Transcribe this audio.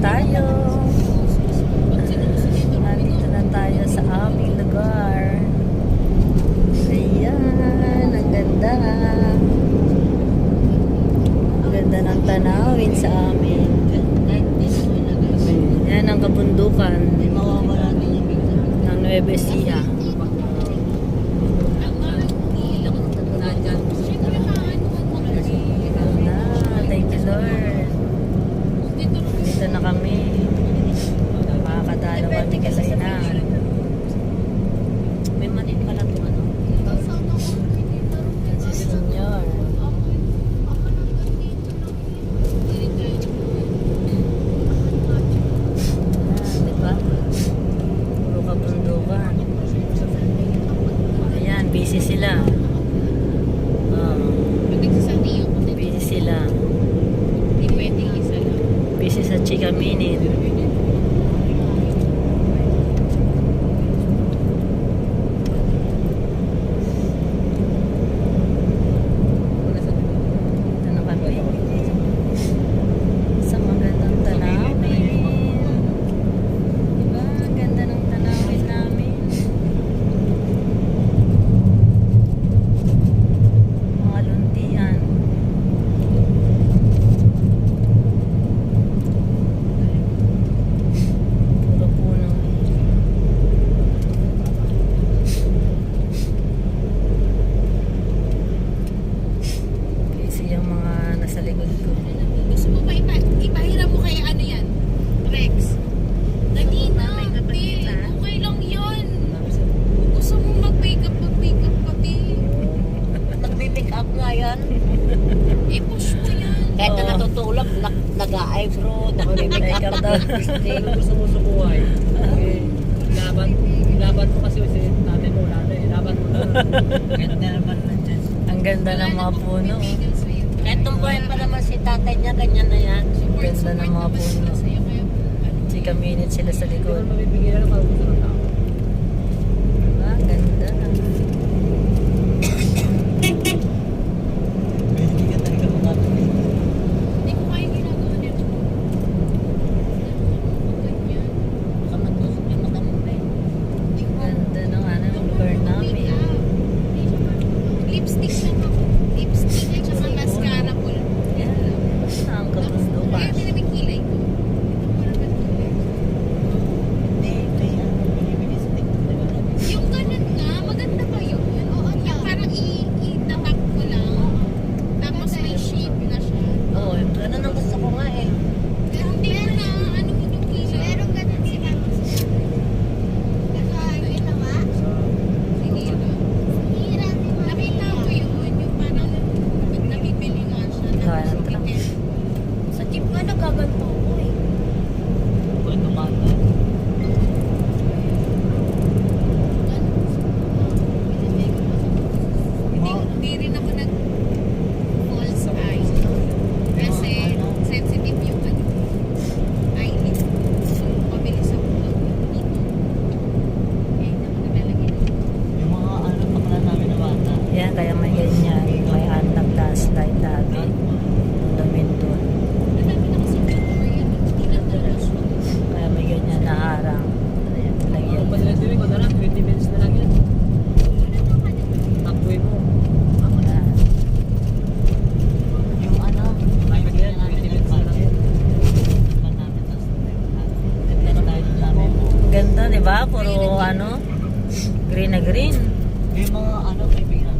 tayo. Nandito na tayo sa aming lugar. Ayan, ang ganda. Ang ganda ng tanawin sa amin. Ayan ang kabundukan ng Nueva Ecija. Thank you, Lord. Dito na kami. Makakadalo kami kasi na. May manit pala ito, ano? Yan si Senyor. Diba? Puro kabundukan. Ayan, busy sila. Busy sila. Busy sa Chika Minute. Ano kami? Sa magandang tanawin. Diba? Ang ganda ng tanawin namin. Mga luntian. Puro puno. Busy yung mga nasa likod ko. Gusto mo ba ipahiram mo kaya ano yan? Rex? Nagina, okay lang yun. Gusto mo mag-makeup pati. Nagpipick up nga yan. I-push mo yan. Kahit na Oo. natutulog, nag-eyebrow, nagpipick up, Makeup daw. nag-lipstick. Gusto mo sumuhay. Eh, laban mo kasi tatay mo wala eh. Laban mo na. Ganda naman na dyan. Ang ganda ng mga puno. Kahit tumbuhay pa naman si tatay niya, ganyan na yan. Ang ganda ng mga puno. Chika Minute sila sa Hindi mo likod. mabibigyan ng gusto ng tao. Diba? Ang ganda. Hindi ka talaga makapit. Hindi ko kaya ginagawa nito. Ganyan. Baka matusok yung mata mo eh. Ganda ng ano, lugar namin. Lipstick lang ako. Lipstick at saka mascara po lang. Yan. Basta ang kabundukan. Kaya din yung kilay ko. Hindi, kaya binibili sa TikTok. Yung ganun nga, maganda pa yun. Yung parang i-tatak ko lang. Tapos may shape na siya. Oo, ganun ang gusto ko nga eh. Pero hindi mo na ano yung kilay. Meron ganun si Mama. Ginawa? Sinira. Nakita ko yun. Yung parang pag nabibili nga siya. Kaya Tapos ng yung Sa jeep nga nagaganto ko eh. Bueno, bata. Hindi rin ako nag false eye. Kasi sensitive yung ano, eyelid. So, mabilis ako dito. Kaya hindi ako nalalagay ng Yung mga ano, pakla namin na bata. Yan, kaya may ganyan. May hanap flashlight lagi. Ang damit doon. Madami na kasi picture yun. Hindi lang talaga siya. Kaya may ganyan na harang. Ayan, lagyan. Ang padalas din ko na 20 minutes na lang yan. Wala naman. Takbuhin mo. Ayan. Yung ano, Ay, yan, 20 minutes na lang yan. Ganda, di ba? Puro ano, green na green. Yung mga ano, kaibigan